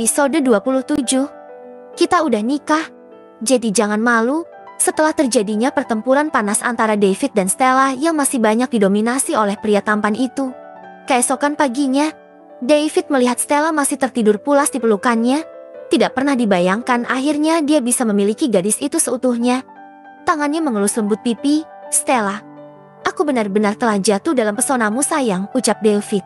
Episode 27. Kita udah nikah, jadi jangan malu. Setelah terjadinya pertempuran panas antara David dan Stella yang masih banyak didominasi oleh pria tampan itu, keesokan paginya, David melihat Stella masih tertidur pulas di pelukannya. Tidak pernah dibayangkan akhirnya dia bisa memiliki gadis itu seutuhnya. Tangannya mengelus lembut pipi. "Stella, aku benar-benar telah jatuh dalam pesonamu sayang," ucap David.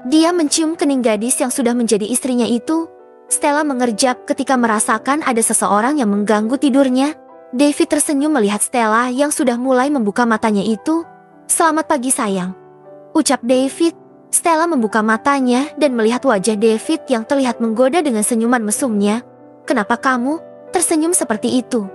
Dia mencium kening gadis yang sudah menjadi istrinya itu. Stella mengerjap ketika merasakan ada seseorang yang mengganggu tidurnya. David tersenyum melihat Stella yang sudah mulai membuka matanya itu. "Selamat pagi sayang," ucap David. Stella membuka matanya dan melihat wajah David yang terlihat menggoda dengan senyuman mesumnya. "Kenapa kamu tersenyum seperti itu?"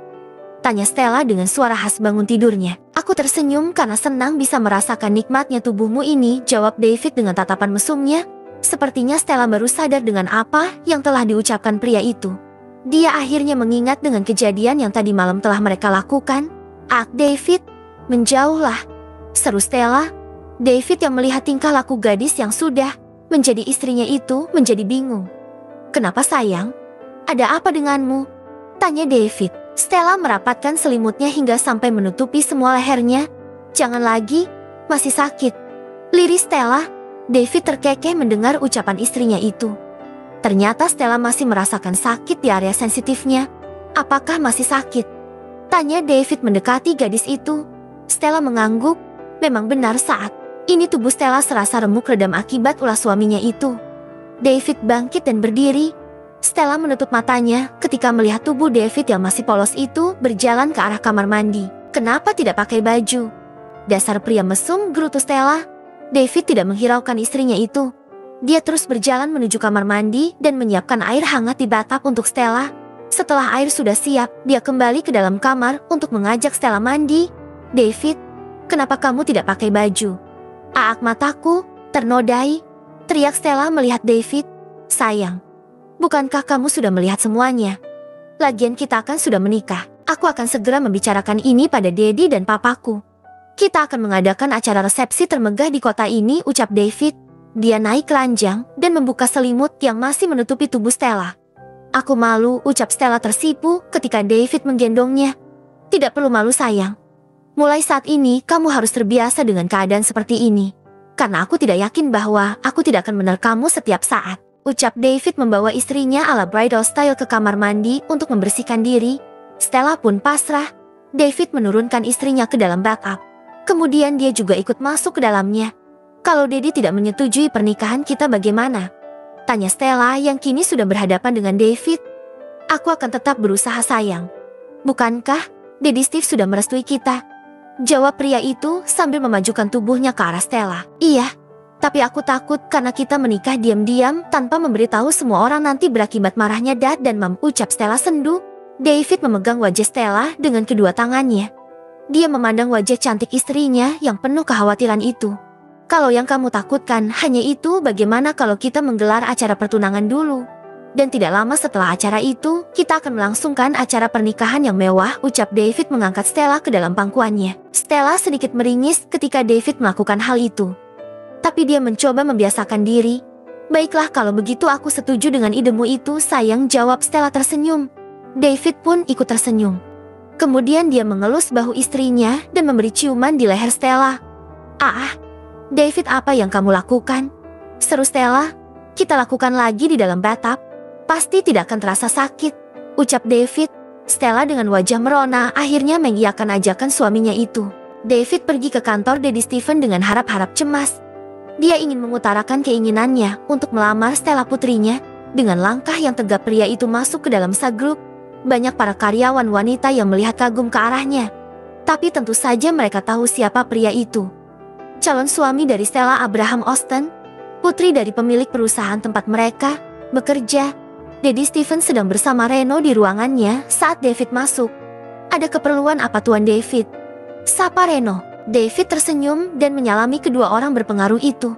tanya Stella dengan suara khas bangun tidurnya. "Aku tersenyum karena senang bisa merasakan nikmatnya tubuhmu ini," jawab David dengan tatapan mesumnya. Sepertinya Stella baru sadar dengan apa yang telah diucapkan pria itu. Dia akhirnya mengingat dengan kejadian yang tadi malam telah mereka lakukan. "Ah, David, menjauhlah," seru Stella. David yang melihat tingkah laku gadis yang sudah menjadi istrinya itu menjadi bingung. "Kenapa sayang? Ada apa denganmu?" tanya David. Stella merapatkan selimutnya hingga sampai menutupi semua lehernya. "Jangan lagi, masih sakit," lirik Stella. David terkekeh mendengar ucapan istrinya itu. Ternyata Stella masih merasakan sakit di area sensitifnya. "Apakah masih sakit?" tanya David mendekati gadis itu. Stella mengangguk. Memang benar saat ini tubuh Stella serasa remuk redam akibat ulah suaminya itu. David bangkit dan berdiri. Stella menutup matanya ketika melihat tubuh David yang masih polos itu berjalan ke arah kamar mandi. "Kenapa tidak pakai baju? Dasar pria mesum," gerutu Stella. David tidak menghiraukan istrinya itu. Dia terus berjalan menuju kamar mandi dan menyiapkan air hangat di bathtub untuk Stella. Setelah air sudah siap, dia kembali ke dalam kamar untuk mengajak Stella mandi. "David, kenapa kamu tidak pakai baju?" "Aak, mataku ternodai," teriak Stella melihat David. "Sayang, bukankah kamu sudah melihat semuanya? Lagian kita kan sudah menikah. Aku akan segera membicarakan ini pada Daddy dan papaku. Kita akan mengadakan acara resepsi termegah di kota ini," ucap David. Dia naik ranjang dan membuka selimut yang masih menutupi tubuh Stella. "Aku malu," ucap Stella tersipu ketika David menggendongnya. "Tidak perlu malu sayang. Mulai saat ini kamu harus terbiasa dengan keadaan seperti ini. Karena aku tidak yakin bahwa aku tidak akan menerkammu setiap saat," ucap David membawa istrinya ala bridal style ke kamar mandi untuk membersihkan diri. Stella pun pasrah. David menurunkan istrinya ke dalam bathtub. Kemudian dia juga ikut masuk ke dalamnya. "Kalau Daddy tidak menyetujui pernikahan kita bagaimana?" tanya Stella yang kini sudah berhadapan dengan David. "Aku akan tetap berusaha sayang. Bukankah Daddy Steve sudah merestui kita?" jawab pria itu sambil memajukan tubuhnya ke arah Stella. "Iya, tapi aku takut karena kita menikah diam-diam tanpa memberitahu semua orang nanti berakibat marahnya Dad dan Mam," ucap Stella sendu. David memegang wajah Stella dengan kedua tangannya. Dia memandang wajah cantik istrinya yang penuh kekhawatiran itu. "Kalau yang kamu takutkan hanya itu, bagaimana kalau kita menggelar acara pertunangan dulu? Dan tidak lama setelah acara itu, kita akan melangsungkan acara pernikahan yang mewah," ucap David mengangkat Stella ke dalam pangkuannya. Stella sedikit meringis ketika David melakukan hal itu. Tapi dia mencoba membiasakan diri. "Baiklah kalau begitu aku setuju dengan idemu itu sayang," jawab Stella tersenyum. David pun ikut tersenyum. Kemudian dia mengelus bahu istrinya dan memberi ciuman di leher Stella. "Ah, David, apa yang kamu lakukan?" seru Stella. "Kita lakukan lagi di dalam bathtub. Pasti tidak akan terasa sakit," ucap David. Stella dengan wajah merona akhirnya mengiyakan ajakan suaminya itu. David pergi ke kantor Daddy Stephen dengan harap-harap cemas. Dia ingin mengutarakan keinginannya untuk melamar Stella putrinya. Dengan langkah yang tegap pria itu masuk ke dalam sagrup. Banyak para karyawan wanita yang melihat kagum ke arahnya. Tapi tentu saja mereka tahu siapa pria itu. Calon suami dari Stella, Abraham Austin, putri dari pemilik perusahaan tempat mereka bekerja. Daddy Stephen sedang bersama Reno di ruangannya saat David masuk. "Ada keperluan apa Tuan David?" sapa Reno. David tersenyum dan menyalami kedua orang berpengaruh itu.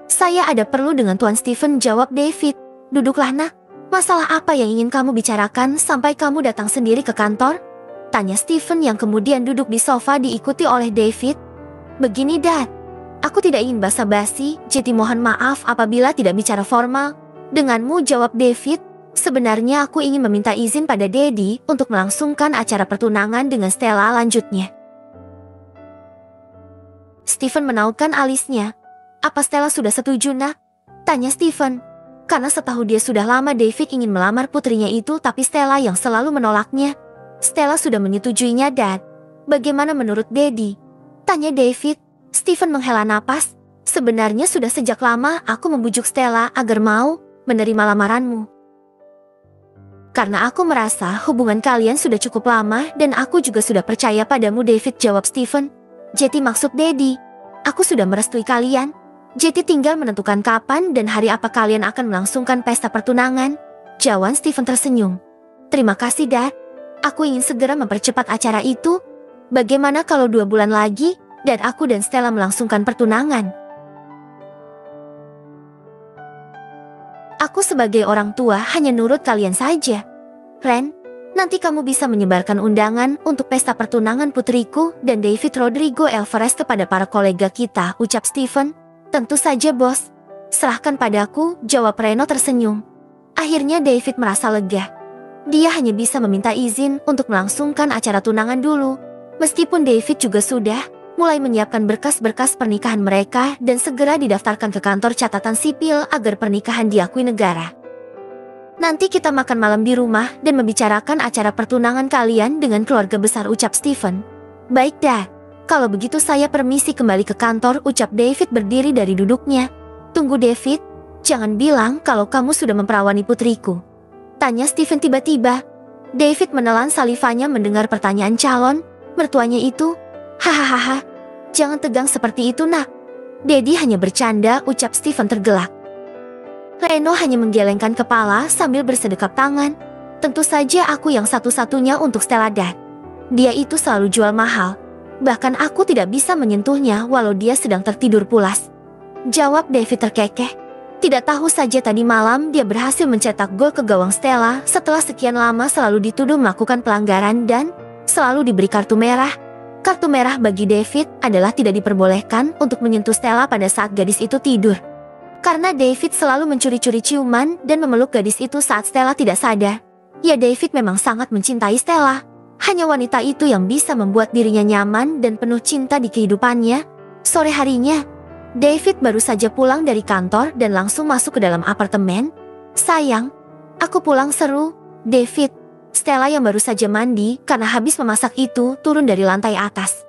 "Saya ada perlu dengan Tuan Stephen," jawab David. "Duduklah nak. Masalah apa yang ingin kamu bicarakan sampai kamu datang sendiri ke kantor?" tanya Stephen yang kemudian duduk di sofa diikuti oleh David. "Begini Dad, aku tidak ingin basa-basi, jadi mohon maaf apabila tidak bicara formal denganmu," jawab David. Sebenarnya aku ingin meminta izin pada Daddy untuk melangsungkan acara pertunangan dengan Stella lanjutnya. Stephen menautkan alisnya. Apa Stella sudah setuju, nak? Tanya Stephen. Karena setahu dia sudah lama David ingin melamar putrinya itu, tapi Stella yang selalu menolaknya. Stella sudah menyetujuinya, Dad. Bagaimana menurut Daddy? Tanya David. Stephen menghela napas. Sebenarnya sudah sejak lama aku membujuk Stella agar mau menerima lamaranmu. Karena aku merasa hubungan kalian sudah cukup lama dan aku juga sudah percaya padamu, David, jawab Stephen. Jadi maksud Daddy, aku sudah merestui kalian. Jadi tinggal menentukan kapan dan hari apa kalian akan melangsungkan pesta pertunangan. Jawab Stephen tersenyum. Terima kasih, Dad. Aku ingin segera mempercepat acara itu. Bagaimana kalau 2 bulan lagi dan aku dan Stella melangsungkan pertunangan? Aku sebagai orang tua hanya nurut kalian saja. Ren, nanti kamu bisa menyebarkan undangan untuk pesta pertunangan putriku dan David Rodrigo Alvarez kepada para kolega kita, ucap Stephen. Tentu saja, bos. Serahkan padaku, jawab Reno tersenyum. Akhirnya David merasa lega. Dia hanya bisa meminta izin untuk melangsungkan acara tunangan dulu. Meskipun David juga sudah mulai menyiapkan berkas-berkas pernikahan mereka dan segera didaftarkan ke kantor catatan sipil agar pernikahan diakui negara. Nanti kita makan malam di rumah dan membicarakan acara pertunangan kalian dengan keluarga besar, ucap Stephen. Baik, Dad. Kalau begitu saya permisi kembali ke kantor, ucap David berdiri dari duduknya. Tunggu, David. Jangan bilang kalau kamu sudah memperawani putriku. Tanya Stephen tiba-tiba. David menelan salivanya mendengar pertanyaan calon mertuanya itu. Hahaha, jangan tegang seperti itu, nak. Daddy hanya bercanda, ucap Stephen tergelak. Reno hanya menggelengkan kepala sambil bersedekap tangan. Tentu saja aku yang satu-satunya untuk Stella, Dad. Dia itu selalu jual mahal. Bahkan aku tidak bisa menyentuhnya walau dia sedang tertidur pulas. Jawab David terkekeh. Tidak tahu saja tadi malam dia berhasil mencetak gol ke gawang Stella setelah sekian lama selalu dituduh melakukan pelanggaran dan selalu diberi kartu merah. Kartu merah bagi David adalah tidak diperbolehkan untuk menyentuh Stella pada saat gadis itu tidur. Karena David selalu mencuri-curi ciuman dan memeluk gadis itu saat Stella tidak sadar. Ya, David memang sangat mencintai Stella. Hanya wanita itu yang bisa membuat dirinya nyaman dan penuh cinta di kehidupannya. Sore harinya, David baru saja pulang dari kantor dan langsung masuk ke dalam apartemen. Sayang, aku pulang, seru David. Stella yang baru saja mandi karena habis memasak itu turun dari lantai atas.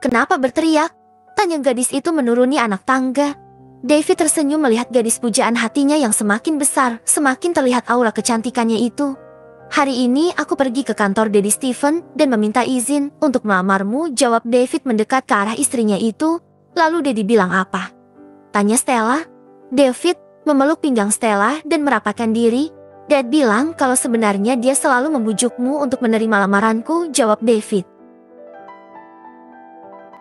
Kenapa berteriak? Tanya gadis itu menuruni anak tangga. David tersenyum melihat gadis pujaan hatinya yang semakin besar, semakin terlihat aura kecantikannya itu. Hari ini aku pergi ke kantor Daddy Stephen dan meminta izin untuk melamarmu, jawab David mendekat ke arah istrinya itu. Lalu Daddy bilang apa? Tanya Stella. David memeluk pinggang Stella dan merapatkan diri. Dad bilang kalau sebenarnya dia selalu membujukmu untuk menerima lamaranku, jawab David.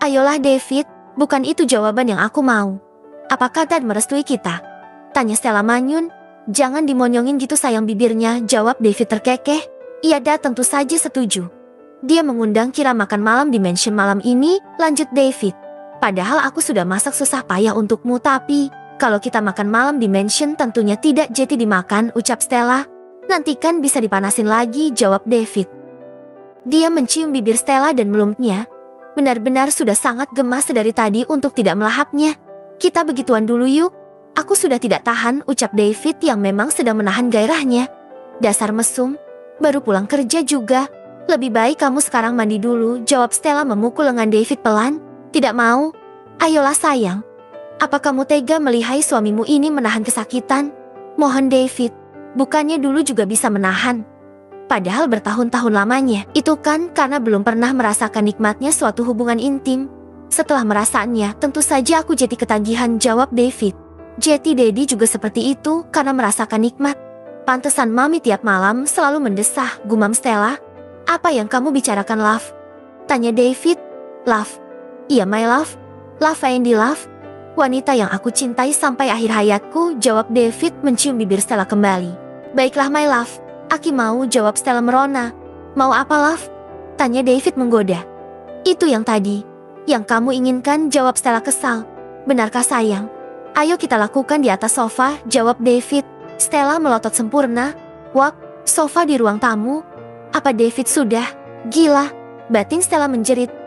Ayolah David, bukan itu jawaban yang aku mau. Apakah Dad merestui kita? Tanya Stella manyun. Jangan dimonyongin gitu sayang, bibirnya, jawab David terkekeh. Iya Dad, tentu saja setuju. Dia mengundang Kira makan malam di mansion malam ini, lanjut David. Padahal aku sudah masak susah payah untukmu, tapi kalau kita makan malam di mansion tentunya tidak jadi dimakan, ucap Stella. Nanti kan bisa dipanasin lagi, jawab David. Dia mencium bibir Stella dan melumnya. Benar-benar sudah sangat gemas dari tadi untuk tidak melahapnya. Kita begituan dulu yuk. Aku sudah tidak tahan, ucap David yang memang sedang menahan gairahnya. Dasar mesum, baru pulang kerja juga. Lebih baik kamu sekarang mandi dulu, jawab Stella memukul lengan David pelan. Tidak mau. Ayolah sayang. Apa kamu tega melihat suamimu ini menahan kesakitan? Mohon David, bukannya dulu juga bisa menahan. Padahal bertahun-tahun lamanya. Itu kan karena belum pernah merasakan nikmatnya suatu hubungan intim. Setelah merasakannya, tentu saja aku jadi ketagihan, jawab David. Jadi Daddy juga seperti itu karena merasakan nikmat. Pantesan Mami tiap malam selalu mendesah, gumam Stella. Apa yang kamu bicarakan, Love? Tanya David. Love? Iya, my love. Love Andy, love. Wanita yang aku cintai sampai akhir hayatku, jawab David mencium bibir Stella kembali. Baiklah my love, Aki mau, jawab Stella merona. Mau apa, Love? Tanya David menggoda. Itu yang tadi. Yang kamu inginkan, jawab Stella kesal. Benarkah sayang? Ayo kita lakukan di atas sofa, jawab David. Stella melotot sempurna. Wak, sofa di ruang tamu? Apa David sudah gila? Batin Stella menjerit.